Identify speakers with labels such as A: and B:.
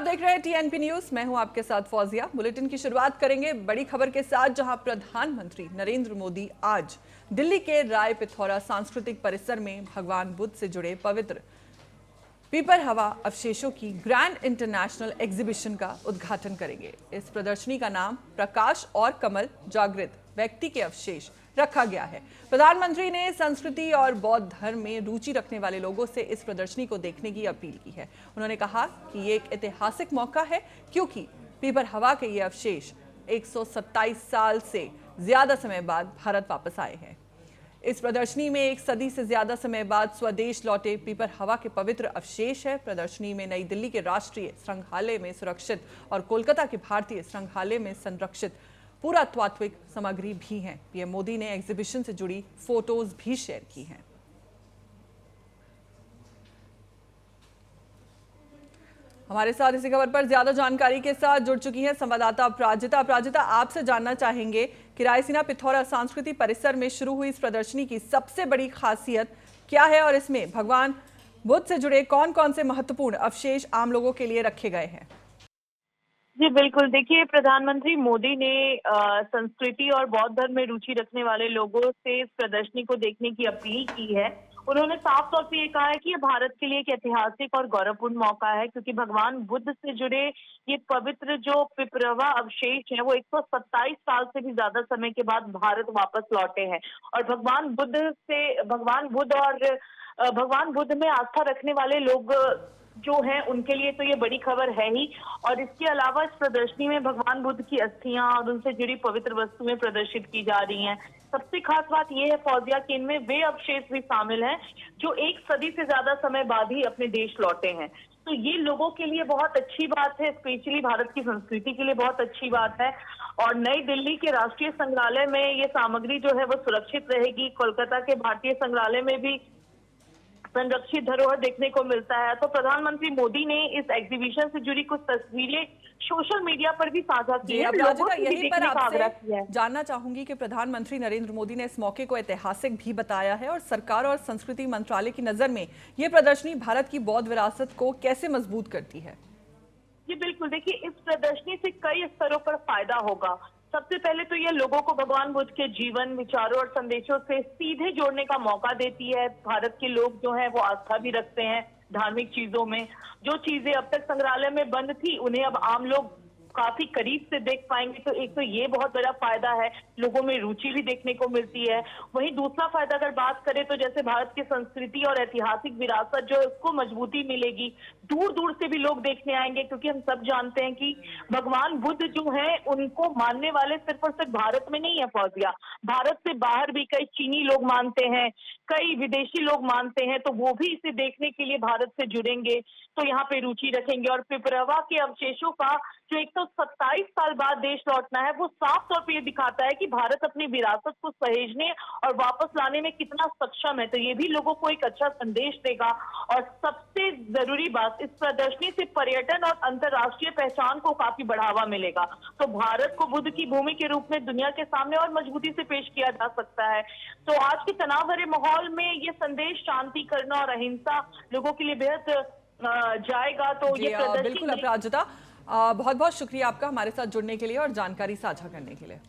A: देख रहे हैं टीएनपी न्यूज। मैं हूं आपके साथ फौजिया। बुलेटिन की शुरुआत करेंगे बड़ी खबर के साथ, जहां प्रधानमंत्री नरेंद्र मोदी आज दिल्ली के राय पिथौरा सांस्कृतिक परिसर में भगवान बुद्ध से जुड़े पवित्र पीपर हवा अवशेषों की ग्रैंड इंटरनेशनल एग्जीबिशन का उद्घाटन करेंगे। इस प्रदर्शनी का नाम प्रकाश और कमल जागृत व्यक्ति के अवशेष रखा गया है। प्रधानमंत्री ने संस्कृति और बौद्ध धर्म में रुचि रखने वाले लोगों से इस प्रदर्शनी को देखने की अपील की है। उन्होंने कहा कि ये एक ऐतिहासिक मौका है, क्योंकि पीपर हवा के ये अवशेष 127 साल से ज्यादा समय बाद भारत वापस आए हैं। इस प्रदर्शनी में एक सदी से ज्यादा समय बाद स्वदेश लौटे पीपर हवा के पवित्र अवशेष है। प्रदर्शनी में नई दिल्ली के राष्ट्रीय संग्रहालय में सुरक्षित और कोलकाता के भारतीय संग्रहालय में संरक्षित पुरातात्विक सामग्री भी हैं। पीएम मोदी ने एग्जीबिशन से जुड़ी फोटोज भी शेयर की हैं। हमारे साथ इसी खबर पर ज्यादा जानकारी के साथ जुड़ चुकी हैं संवाददाता अपराजिता। आपसे जानना चाहेंगे कि रायसीना पिथौरा सांस्कृतिक परिसर में शुरू हुई इस प्रदर्शनी की सबसे बड़ी खासियत क्या है और इसमें भगवान बुद्ध से जुड़े कौन कौन से महत्वपूर्ण अवशेष आम लोगों के लिए रखे गए हैं?
B: जी बिल्कुल, देखिए प्रधानमंत्री मोदी ने संस्कृति और बौद्ध धर्म में रुचि रखने वाले लोगों से इस प्रदर्शनी को देखने की अपील की है। उन्होंने साफ तौर पे ये कहा है कि ये भारत के लिए एक ऐतिहासिक और गौरवपूर्ण मौका है, क्योंकि भगवान बुद्ध से जुड़े ये पवित्र जो पिपरवा अवशेष हैं वो 127 साल से भी ज्यादा समय के बाद भारत वापस लौटे हैं। और भगवान बुद्ध में आस्था रखने वाले लोग जो है उनके लिए तो ये बड़ी खबर है ही। और इसके अलावा इस प्रदर्शनी में भगवान बुद्ध की अस्थियां और उनसे जुड़ी पवित्र वस्तुएं प्रदर्शित की जा रही हैं। सबसे खास बात यह है फौजिया कि इनमें वे अवशेष भी शामिल हैं जो एक सदी से ज्यादा समय बाद ही अपने देश लौटे हैं। तो ये लोगों के लिए बहुत अच्छी बात है, स्पेशली भारत की संस्कृति के लिए बहुत अच्छी बात है। और नई दिल्ली के राष्ट्रीय संग्रहालय में ये सामग्री जो है वो सुरक्षित रहेगी। कोलकाता के भारतीय संग्रहालय में भी संरक्षित धरोहर देखने को मिलता है। तो प्रधानमंत्री मोदी ने इस एग्जीबिशन से जुड़ी कुछ तस्वीरें सोशल मीडिया पर भी साझा की है। लोगों से
A: यहीं पर
B: आपसे
A: जानना चाहूंगी कि प्रधानमंत्री नरेंद्र मोदी ने इस मौके को ऐतिहासिक भी बताया है, और सरकार और संस्कृति मंत्रालय की नजर में ये प्रदर्शनी भारत की बौद्ध विरासत को कैसे मजबूत करती है?
B: जी बिल्कुल, देखिए इस प्रदर्शनी से कई स्तरों पर फायदा होगा। सबसे पहले तो ये लोगों को भगवान बुद्ध के जीवन, विचारों और संदेशों से सीधे जोड़ने का मौका देती है। भारत के लोग जो हैं वो आस्था भी रखते हैं धार्मिक चीजों में। जो चीजें अब तक संग्रहालय में बंद थी उन्हें अब आम लोग काफी करीब से देख पाएंगे। तो एक तो ये बहुत बड़ा फायदा है, लोगों में रुचि भी देखने को मिलती है। वहीं दूसरा फायदा अगर बात करें तो जैसे भारत की संस्कृति और ऐतिहासिक विरासत जो है उसको मजबूती मिलेगी। दूर दूर से भी लोग देखने आएंगे, क्योंकि हम सब जानते हैं कि भगवान बुद्ध जो है उनको मानने वाले सिर्फ और सिर्फ भारत में नहीं है फौजिया, भारत से बाहर भी कई चीनी लोग मानते हैं, कई विदेशी लोग मानते हैं। तो वो भी इसे देखने के लिए भारत से जुड़ेंगे, तो यहाँ पे रुचि रखेंगे। और पिपरवा के अवशेषों का जो 127 साल बाद देश लौटना है वो साफ तौर पे ये दिखाता है कि भारत अपनी विरासत को सहेजने और वापस लाने में कितना सक्षम है। तो ये भी लोगों को एक अच्छा संदेश देगा। और सबसे जरूरी बात, इस प्रदर्शनी से पर्यटन और अंतर्राष्ट्रीय पहचान को काफी बढ़ावा मिलेगा। तो भारत को बुद्ध की भूमि के रूप में दुनिया के सामने और मजबूती से पेश किया जा सकता है। तो आज के तनाव भरे माहौल में ये संदेश शांति करना और अहिंसा लोगों के लिए बेहद जाएगा। तो ये प्रदर्शनी
A: बिल्कुल अपराजिता, बहुत बहुत शुक्रिया आपका हमारे साथ जुड़ने के लिए और जानकारी साझा करने के लिए।